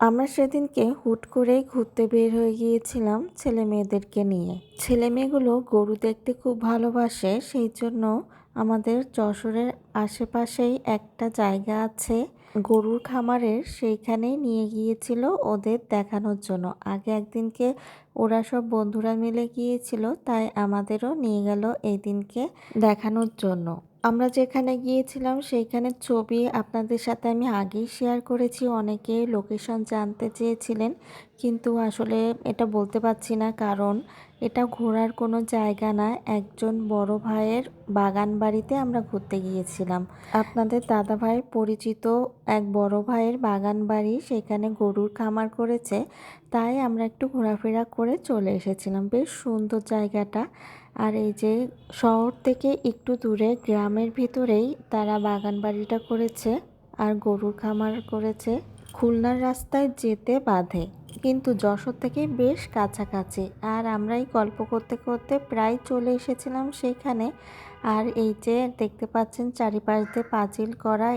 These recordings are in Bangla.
আমরা সেদিনকে হুট করেই ঘুরতে বের হয়ে গিয়েছিলাম ছেলে মেয়েদেরকে নিয়ে। ছেলে মেয়েগুলো গরু দেখতে খুব ভালোবাসে, সেই জন্য আমাদের যশোরের আশেপাশেই একটা জায়গা আছে গরুর খামারের, সেইখানেই নিয়ে গিয়েছিল ওদের দেখানোর জন্য। আগে একদিনকে ওরা সব বন্ধুরা মিলে গিয়েছিল, তাই আমাদেরও নিয়ে গেল এই দিনকে দেখানোর জন্য। আমরা যেখানে গিয়েছিলাম সেইখানের ছবি আপনাদের সাথে আমি আগেই শেয়ার করেছি। অনেকে লোকেশন জানতে চেয়েছিলেন, কিন্তু আসলে এটা বলতে পারছি না, কারণ এটা ঘোরার কোনো জায়গা না। একজন বড় ভাইয়ের বাগান বাড়িতে আমরা ঘুরতে গিয়েছিলাম। আপনাদের দাদা ভাইয়ের পরিচিত এক বড় ভাইয়ের বাগান বাড়ি, সেখানে গরুর খামার করেছে, তাই আমরা একটু ঘোরাফেরা করে চলে এসেছিলাম। বেশ সুন্দর জায়গাটা। আর এই যে শহর থেকে একটু দূরে গ্রামের ভিতরেই তারা বাগান বাড়িটা করেছে আর গরুর খামার করেছে। খুলনার রাস্তায় যেতে বাধে, কিন্তু যশোর থেকে বেশ কাছাকাছি। আর আমরাই গল্প করতে করতে প্রায় চলে এসেছিলাম সেখানে। আর এই যে দেখতে পাচ্ছেন চারিপাশ দিয়ে পাঁচিল করা,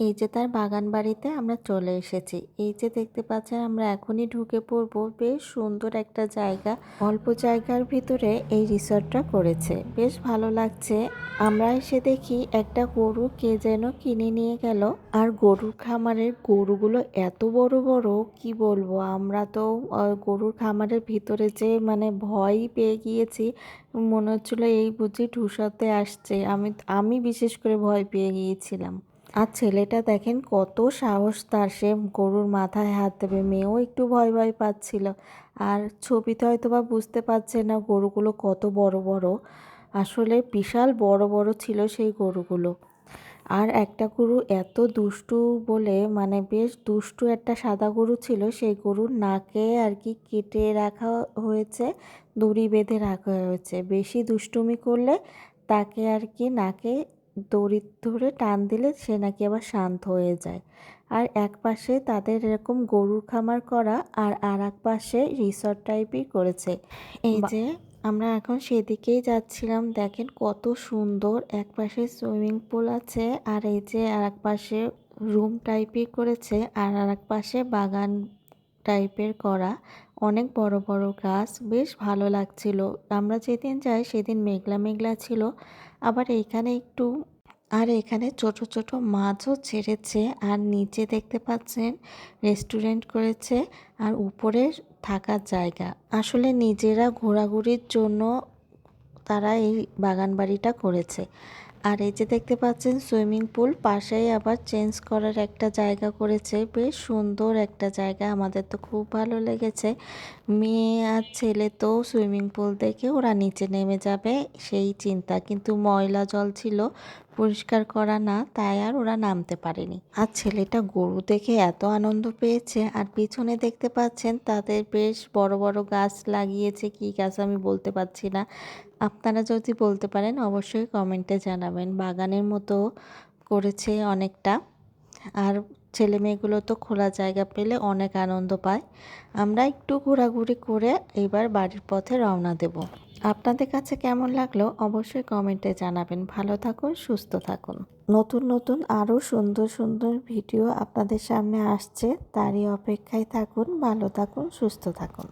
এই যে তার বাগান বাড়িতে আমরা চলে এসেছি। এই যে দেখতে পাচ্ছেন আমরা এখনই ঢুকে পড়বো। বেশ সুন্দর একটা জায়গা, অল্প জায়গার ভিতরে এই রিসর্টটা করেছে, বেশ ভালো লাগছে। আমরা এসে দেখি একটা গরু কে যেন কিনে নিয়ে গেল। আর গরুর খামারের গরুগুলো এত বড় বড়, কি বলবো। আমরা তো গরুর খামারের ভিতরে যে মানে ভয় পেয়ে গিয়েছি, মনে হচ্ছিল এই বুঝি ঠুসাতে আসছে। আমি বিশেষ করে ভয় পেয়ে গিয়েছিলাম। আর ছেলেটা দেখেন কত সাহস তার, সে গরুর মাথায় হাত দেবে। মেয়েও একটু ভয় ভয় পাচ্ছিল। আর ছবিতে হয়তো বা বুঝতে পারছে না গরুগুলো কত বড় বড়, আসলে বিশাল বড় বড় ছিল সেই গরুগুলো। আর একটা গরু এত দুষ্টু বলে, মানে বেশ দুষ্টু একটা সাদা গরু ছিল, সেই গরুর নাকে আর কি কেটে রাখা হয়েছে, দড়ি বেঁধে রাখা হয়েছে। বেশি দুষ্টুমি করলে তাকে আর কি নাকে দড়ি ধরে টান দিলে সে নাকি আবার শান্ত হয়ে যায়। আর এক পাশে তাদের এরকম গরুর খামার করা, আর এক পাশে রিসর্ট টাইপই করেছে। এই যে আমরা এখন সেদিকেই যাচ্ছিলাম, দেখেন কত সুন্দর। এক পাশে সুইমিং পুল আছে, আর এই যে আর এক পাশে রুম টাইপই করেছে, আর এক পাশে বাগান টাইপের করা। অনেক বড় বড় গাছ, বেশ ভালো লাগছিল। আমরা যেদিন যাই সেদিন মেঘলা মেঘলা ছিল। আবার এইখানে একটু, আর এখানে ছোট ছোট মাছও ছেড়েছে। আর নিচে দেখতে পাচ্ছেন রেস্টুরেন্ট করেছে, আর উপরে থাকার জায়গা। আসলে নিজেরা ঘোরাঘুরির জন্য তারা এই বাগান বাড়িটা করেছে। আর এই যে দেখতে পাচ্ছেন সুইমিং পুল, পাশেই আবার চেঞ্জ করার একটা জায়গা করেছে। বেশ সুন্দর একটা জায়গা, আমাদের তো খুব ভালো লেগেছে। মেয়ে আর ছেলে তো সুইমিং পুল দেখে ওরা নিচে নেমে যাবে সেই চিন্তা, কিন্তু ময়লা জল ছিল, পরিষ্কার করা না, তাই আর ওরা নামতে পারেনি। আর ছেলেটা গরু দেখে এত আনন্দ পেয়েছে। আর পিছনে দেখতে পাচ্ছেন তাদের বেশ বড় বড় গাছ লাগিয়েছে, কি গাছ আমি বলতে পারছি না, আপনারা যদি বলতে পারেন অবশ্যই কমেন্টে জানাবেন। বাগানের মতো করেছে অনেকটা। আর ছেলে মেয়েগুলো তো খোলা জায়গা পেলে অনেক আনন্দ পায়। আমরা একটু ঘোরাঘুরি করে এবার বাড়ির পথে রওনা দেব। আপনাদের কাছে কেমন লাগলো অবশ্যই কমেন্টে জানাবেন। ভালো থাকুন, সুস্থ থাকুন। নতুন নতুন আরও সুন্দর সুন্দর ভিডিও আপনাদের সামনে আসছে, তারই অপেক্ষায় থাকুন। ভালো থাকুন, সুস্থ থাকুন।